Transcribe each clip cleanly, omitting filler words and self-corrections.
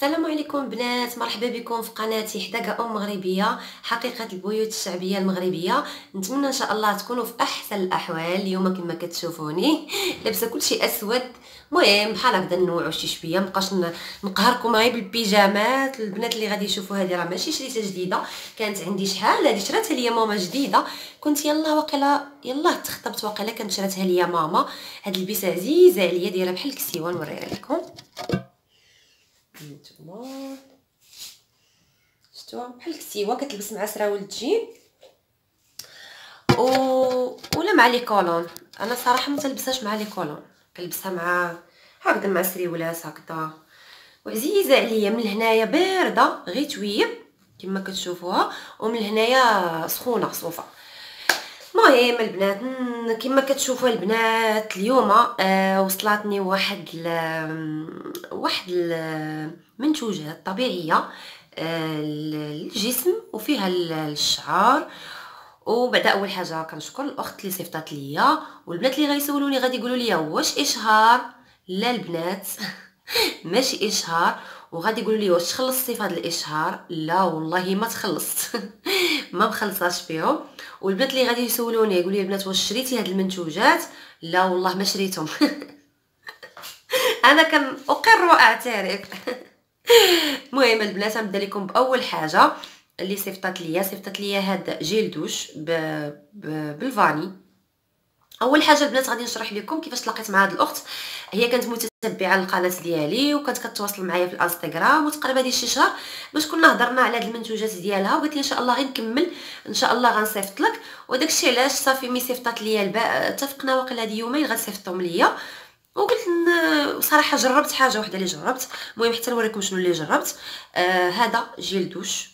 السلام عليكم بنات، مرحبا بكم في قناتي حداقة مغربيه، حقيقه البيوت الشعبيه المغربيه. نتمنى ان شاء الله تكونوا في احسن الاحوال. اليوم كما كتشوفوني لابسه كلشي اسود، المهم بحال هكذا نوعوا شي شويه، مابقاش نقهركم غير بالبيجامات. البنات اللي غادي يشوفوا هذه راه ماشي شريتها جديده، كانت عندي شحال هذه شراتها ليا ماما جديده، كنت يلا واقيلا يلا تخطبت واقيلا كانت شراتها ليا ماما. هاد البيسه عزيزه عليا، دايره بحال الكسيوه، نوريها لكم. نتوما شفتوها بحال الكسيوه، كتلبس مع سراول الجين ولا مع لي كولون. انا صراحه ما تلبسهاش مع لي كولون، كنلبسها مع هكذا مع سريولات هكذا، وعزيزه عليا. من هنايا بارده غير تويب كما كتشوفوها، ومن هنايا سخونه صوفه. المهم البنات كما كتشوفوا البنات اليوم وصلتني واحد المنتوجات طبيعيه للجسم وفيها الشعر. وبعد اول حاجه كنشكر الاخت اللي صيفطات ليا، والبنات اللي غيسولوني غادي يقولوا لي واش اشهار. لا البنات ماشي اشهار، وغادي يقولوا لي واش تخلصتي في هذا الاشهار. لا والله ما تخلصت ما مخلصاش فيهم. والبنات اللي غادي يسولوني يقولوا لي البنات واش شريتي هاد المنتوجات، لا والله ما شريتهم انا كان اقر واعترف المهم البنات نبدا لكم باول حاجه اللي صيفطات ليا هاد جيل دوش بالفاني. اول حاجه البنات غادي نشرح لكم كيفاش تلاقيت مع هاد الاخت. هي كانت متتبعه للقناه ديالي وكانت كتواصل معايا في الانستغرام، وتقريبا هادي شي شهر باش كنا هضرنا على هاد المنتوجات ديالها، وقالت لي ان شاء الله غير نكمل ان شاء الله غنصيفط لك. وداكشي علاش صافي مي صيفطات ليا اتفقنا واقيلا هاد يومين غتصيفطهم ليا. وقلت بصراحه جربت حاجه واحده اللي جربت، المهم حتى نوريكم شنو اللي جربت. هذا جيل دوش.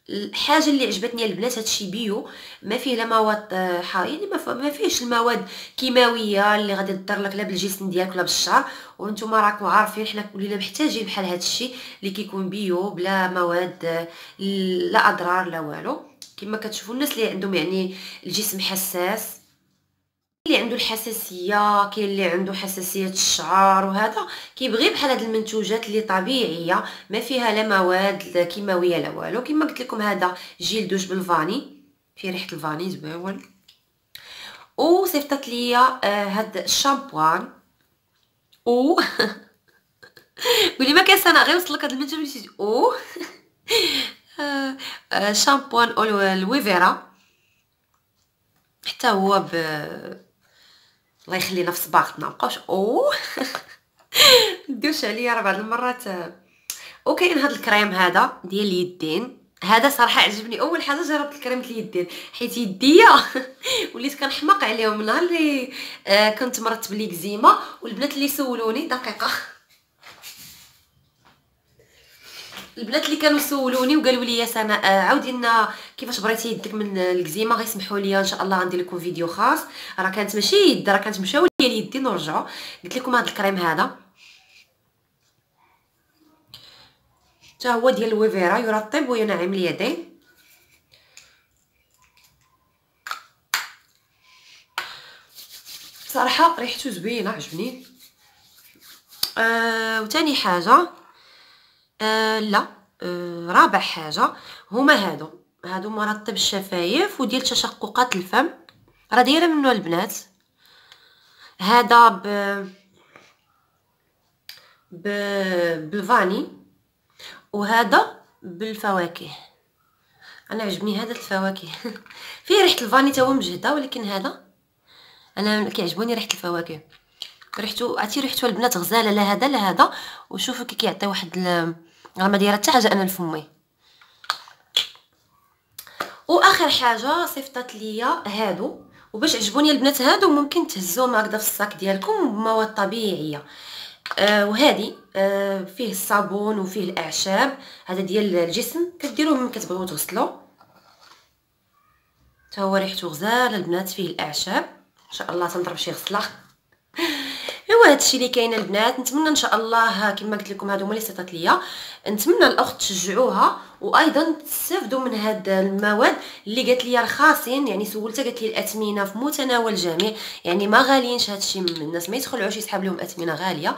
الحاجه اللي عجبتني البنات هادشي بيو، ما فيه لا مواد يعني ما فيهش المواد كيماويه اللي غادي تضر لك لا بالجسم ديالك ولا بالشعر. وانتم راكم عارفين حنا ولينا محتاجين بحال هادشي اللي كيكون بيو بلا مواد لا اضرار لا والو. كما كتشوفوا الناس اللي عندهم يعني الجسم حساس، اللي عنده الحساسيه، كاين اللي عنده حساسيه الشعر، وهذا كيبغي بحال هاد المنتوجات اللي طبيعيه ما فيها لا مواد لا كيماويه لا والو. كما قلت لكم هذا جيل دوش بالفاني، فيه ريحه الفاني زويون. وصيفطت ليا هاد الشامبوان واللي ما كاين انا غير وصلك هاد المنتوج شامبوان الويفيرا، حتى هو الله يخلينا في صباغتنا مابقاوش نديوش عليا راه بعض المرات. وكاين هذا الكريم هذا ديال اليدين، هذا صراحه عجبني. اول حاجه جربت الكريم ديال اليدين حيت يديا وليت كنحماق عليهم نهار اللي كنت مرضت بالإكزيما. والبنات اللي سولوني دقيقه، البنات اللي كانوا سولوني وقالوا لي يا سناء عاودي لنا كيفاش بغيتي يدك من الكزيمه، غيسمحوا لي ان شاء الله غندير لكم فيديو خاص. راه كانت ماشي يد، راه كانت مشاو لي اليدين ورجعوا. قلت لكم هذا الكريم هذا حتى هو ديال الويفيرا، يرطب وينعم اليدين. صراحه ريحته زوينه عجبني. وثاني حاجه لا رابع حاجه هما هادو مرطب الشفايف وديال تشققات الفم، راه دايره منه البنات. هذا بالفاني، وهذا بالفواكه. انا عجبني هذا الفواكه فيه ريحه الفاني تا هو مجهده، ولكن هذا انا كيعجبوني ريحه الفواكه. ريحته عرفتي ريحته البنات غزاله، لا هذا لا هذا. وشوفوا كي كيعطي واحد راه ما دايره حتى حاجه انا لفمي. واخر حاجه صيفطات ليا هادو، وباش عجبوني البنات هادو ممكن تهزوهم هكذا في الصاك ديالكم بمواد طبيعيه. وهذه فيه الصابون وفيه الاعشاب، هذا ديال الجسم كديروه ملي كتبغيو تغسلوا. حتى هو ريحته غزاله البنات، فيه الاعشاب. ان شاء الله تنضرب شي غسله ايوا هادشي اللي كاين البنات. نتمنى ان شاء الله كما قلت لكم هادو هما اللي صيفطات ليا، نتمنى الاخت تشجعوها وايضا تستافدوا من هاد المواد اللي قالت لي رخاصين. يعني سولتها قالت لي الاثمنه في متناول الجميع، يعني ما غاليينش هادشي، الناس ما يدخلوش يسحب لهم اثمنه غاليه.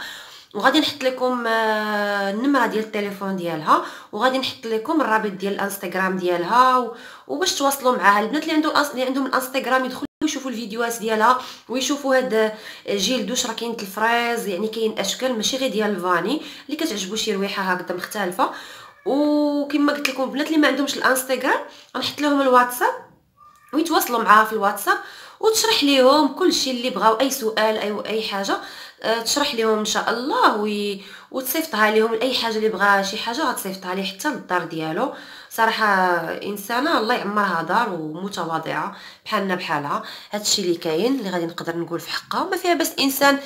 وغادي نحط لكم النمره ديال التليفون ديالها، وغادي نحط لكم الرابط ديال الانستغرام ديالها، وباش تواصلوا معها. البنات اللي عندهم الانستغرام يدخلوا يشوفوا الفيديوهات ديالها ويشوفوا هاد جيل دوش. راه كاين الفريز، يعني كاين اشكال ماشي غير ديال الفاني اللي كتعجبو شي رويحه هكذا مختلفه. وكما قلت لكم البنات اللي ما عندهمش الانستغرام غنحط لهم الواتساب ويتواصلوا معاها في الواتساب، وتشرح ليهم كل شيء اللي بغاو، اي سؤال اي حاجه تشرح لهم ان شاء الله، وتصيفطها لهم اي حاجه اللي بغا شي حاجه غتصيفطها ليه حتى للدار ديالو. صراحه انسانه الله يعمرها دار ومتواضعه بحالنا بحالها. هادشي اللي كاين اللي غادي نقدر نقول في حقها، وما فيها بس انسان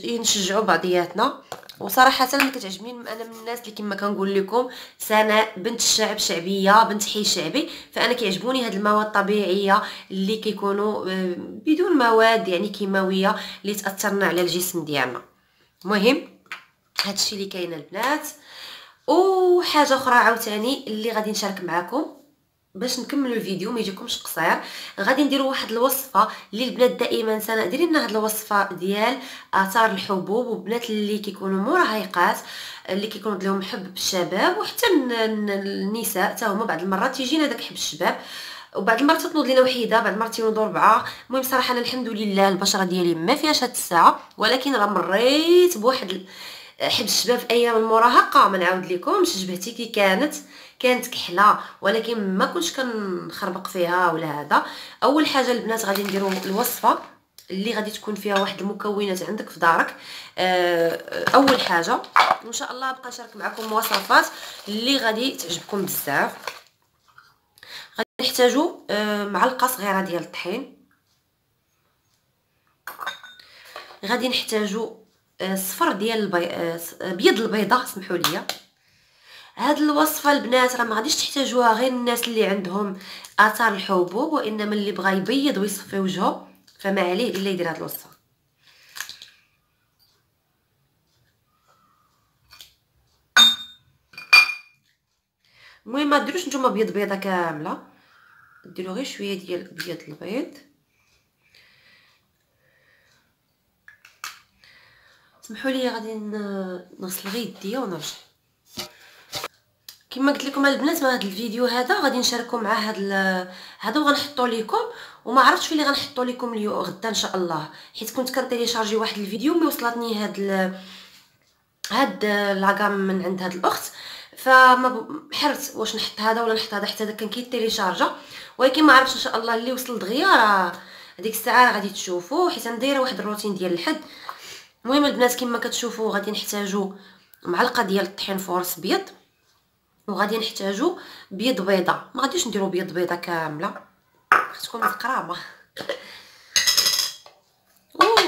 نشجعوا بعضياتنا. وصراحه انا كتعجبني، انا من الناس اللي كما كنقول لكم انا بنت الشعب، شعبيه، بنت حي شعبي. فانا كيعجبوني هاد المواد الطبيعيه اللي كيكونوا بدون مواد يعني كيماويه اللي تاثرنا على الجسم ديالنا. المهم هادشي اللي كاين البنات. وحاجه اخرى عاوتاني اللي غادي نشارك معكم باش نكملوا الفيديو ما يجيكمش قصير، غادي نديروا واحد الوصفه اللي البنات دائما سنه ديري لنا هاد الوصفه ديال اثار الحبوب. وبنات اللي كيكونوا مراهقات اللي كيكون لهم حب بالشباب، وحتى النساء حتى هما بعض المرات تيجينا داك حب الشباب، وبعض المرات تنوض لينا وحيده، بعض المرات تنوضوا ربعه. المهم صراحه انا الحمد لله البشره ديالي ما فيهاش هاد الساعه، ولكن راه مريت بواحد حب الشباب في ايام المراهقه ما نعاود لكمش. جبهتي كي كانت كحله، ولكن ما كنتش كنخربق فيها ولا هذا. اول حاجه البنات غادي نديروا الوصفه اللي غادي تكون فيها واحد المكونات عندك في دارك. اول حاجه وان شاء الله بقى نشارك معكم وصفات اللي غادي تعجبكم بزاف. غادي نحتاجوا معلقه صغيره ديال الطحين، غادي نحتاجوا صفر ديال بيض البيضه، سمحوا لي. هاد الوصفه البنات راه ما غاديش تحتاجوها غير الناس اللي عندهم اثار الحبوب، وانما اللي بغى يبيض ويصفي وجهه فما عليه الا يدير هاد الوصفه. المهم ما ديروش نتوما بيض بيضه كامله، ديروا غير شويه ديال بيض البيض. سمحوا لي غادي نغسل غير يديا ونرجع. كما قلت لكم البنات هذا الفيديو هذا غادي نشاركوا مع هذا وغنحطوا لكم، وما عرفتش فين اللي غنحطوا لكم اليوم غدا ان شاء الله، حيت كنت كنتيليشارجي واحد الفيديو مي وصلتني هاد لاكام من عند هاد الاخت، فما حرت واش نحط هذا ولا نحط هذا حتى هذا كان كيتيليشارجا. ولكن ما عرفتش ان شاء الله اللي وصل دغيا راه هذيك الساعه غادي تشوفوا، حيت انا دايره واحد الروتين ديال الحد. المهم البنات كما كتشوفوا غادي نحتاجوا معلقه ديال الطحين فورس بيض، وغادي نحتاجوا بيض بيضه. ما غاديش نديروا بيض بيضه كامله، تكون متقرامه.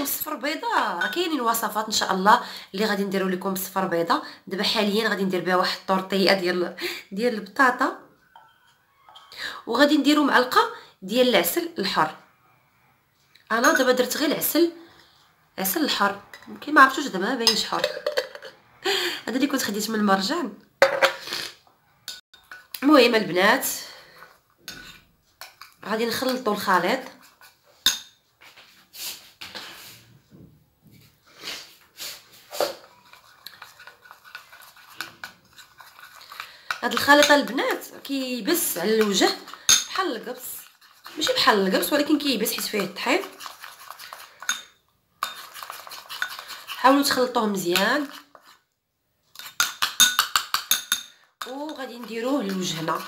صفر بيضه راه كاينين وصفات ان شاء الله اللي غادي نديروا لكم صفر بيضه. دابا حاليا غادي ندير بها واحد الطورطيه ديال البطاطا، وغادي نديروا معلقه ديال العسل الحر. انا دابا درت غير عسل الحر، يمكن ما عرفتوش دابا ما باينش حر. هذا اللي كنت خديت من المرجان. المهم البنات غادي نخلطوا الخليط. هاد الخليط البنات كيبس على الوجه بحال القبص، ماشي بحال القبص ولكن كيبس حيت فيه الطحين. حاولوا تخلطوه مزيان، وغادي نديروه لوجهنا.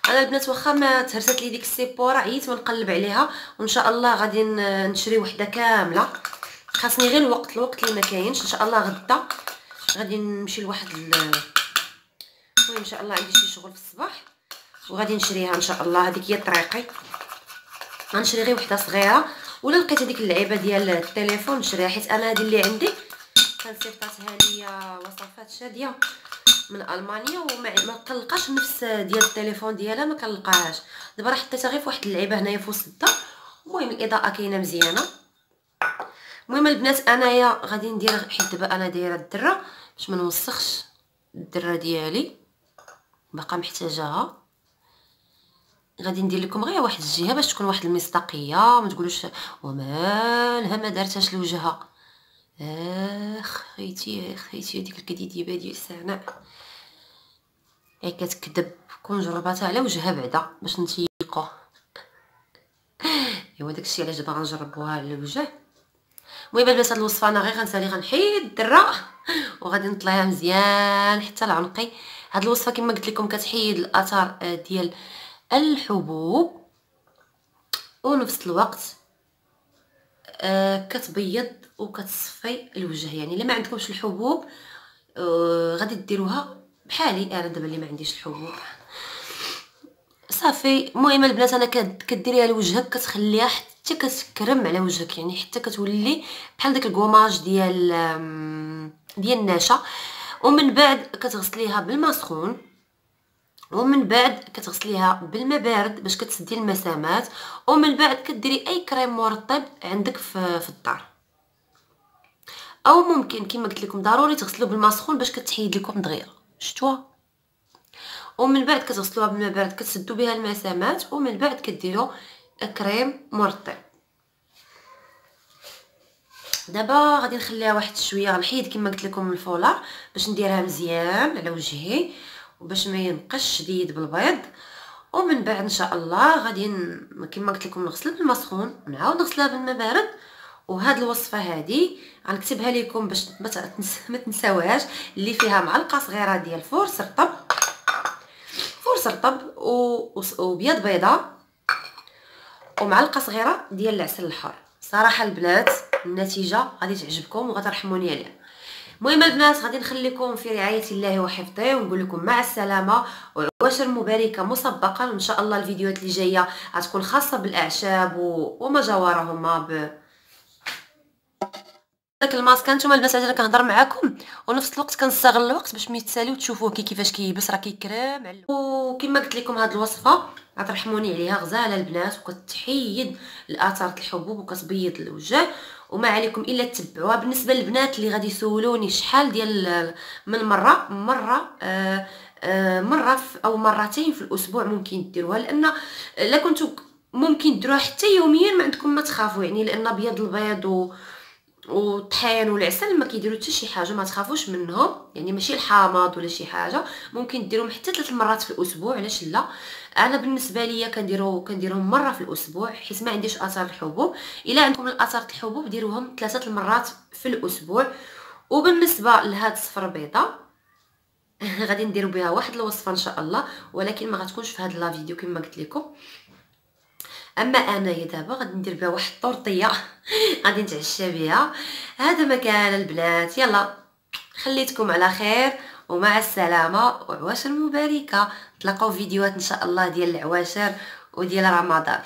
انا البنات واخا ما تهرست لي ديك السيبوره عييت ونقلب عليها، وان شاء الله غادي نشري وحده كامله. خاصني غير الوقت اللي ما كاينش. ان شاء الله غدا غادي نمشي لواحد المهم ان شاء الله عندي شي شغل في الصباح وغادي نشريها ان شاء الله. هذيك هي طريقي، غنشري غير وحده صغيره، ولا لقيت هذيك اللعيبه ديال التليفون نشريها، حيت انا هذه اللي عندي كنصيفطاتها ليا وصفات شاديه من المانيا وما كنلقاش نفس ديال التليفون ديالها، ما كنلقاهاش. دابا راه حطيتها غير في واحد اللعيبه هنايا في وسط الدار. المهم الاضاءه كاينه مزيانه. المهم البنات انايا غادي ندير، حيت دابا انا دايره الدره باش ما نوسخش الدره ديالي. باقا محتاجاها. غادي ندير لكم غير واحد الجهه باش تكون واحد المصداقيه، ما تقولوش ومالها ما دارتهاش لوجهها. خيتي هذيك الكديديبه ديال سناء هي كتكذب، كون جرباتها على وجهها بعدا باش نتيقوا. ايوا داكشي علاش باغا نجربوها على الوجه. المهم البنات هاد الوصفه انا غير غنسالي غنحيد الدره وغادي نطليها مزيان حتى لعنقي. هاد الوصفه كما قلت لكم كتحيد الاثار ديال الحبوب ونفس الوقت كتبيض وكتصفي الوجه. يعني الا ما عندكمش الحبوب غادي ديروها بحالي انا دابا اللي ما عنديش الحبوب صافي. المهم البنات انا كديريها لوجهك كتخليها حتى كتكرم على وجهك، يعني حتى كتولي بحال داك الكوماج ديال النشا. ومن بعد كتغسليها بالماء سخون، ومن بعد كتغسليها بالماء بارد باش كتسدي المسامات، ومن بعد كديري اي كريم مرطب عندك في الدار، او ممكن كما قلت لكم ضروري تغسلوه بالماء سخون باش كتحيد لكم دغيا شتوها. ومن بعد كتغسلوها بالماء بارد كتسدوا بها المسامات، ومن بعد كديروا كريم مرطب. دابا غادي نخليها واحد شويه، غنحيد كما قلت لكم الفولار باش نديرها مزيان على وجهي وباش ما ينقش شديد بالبيض. ومن بعد ان شاء الله غادي كما قلت لكم نغسل بالماء سخون ونعاود نغسلها بالماء بارد. وهاد الوصفه هذه غنكتبها لكم باش ما تنساوهاش، اللي فيها معلقه صغيره ديال فرص رطب وبيض بيضه ومعلقه صغيره ديال العسل الحر. صراحه البنات النتيجه غادي تعجبكم وغترحموني عليها. المهم البنات غادي نخليكم في رعايه الله وحفظه ونقول لكم مع السلامه وعواشر مباركه مسبقا. وان شاء الله الفيديوهات اللي جايه غتكون خاصه بالاعشاب وما جاورهما داك الماسك. نتوما البنات انا كنهضر معكم ونفس الوقت كنستغل الوقت باش ميتساليو تشوفوه كيفاش كيبس راه كيكرام على. وكما قلت لكم هاد الوصفه غترحموني عليها، غزاله البنات وكتحيد الاثار الحبوب وكتبيض الوجه، وما عليكم الا تتبعوها. بالنسبه للبنات اللي غادي يسولوني شحال ديال من مره او مرتين في الاسبوع ممكن ديروها، لان الا كنتو ممكن ديروها حتى يوميا ما عندكم ما تخافوا، يعني لان بيض البيض والطحين والعسل ما كيديروا حتى شي حاجه، ما تخافوش منهم، يعني ماشي الحامض ولا شي حاجه. ممكن ديروهم حتى 3 مرات في الاسبوع، علاش لا. انا بالنسبه ليا كنديرهم مره في الاسبوع حيت ما عنديش اثار الحبوب. الا عندكم الاثار الحبوب ديروهم 3 المرات في الاسبوع. وبالنسبه لهاد الصفر بيضه غادي نديروا بها واحد الوصفه ان شاء الله، ولكن ما غتكونش في هذا الفيديو كما قلت لكم. اما انايا دابا غادي ندير بها واحد الطورطيه غادي نتعشى بها. هذا ما كان البنات، يلا خليتكم على خير ومع السلامه وعواشر مباركه. تلاقاو فيديوهات ان شاء الله ديال العواشر وديال رمضان.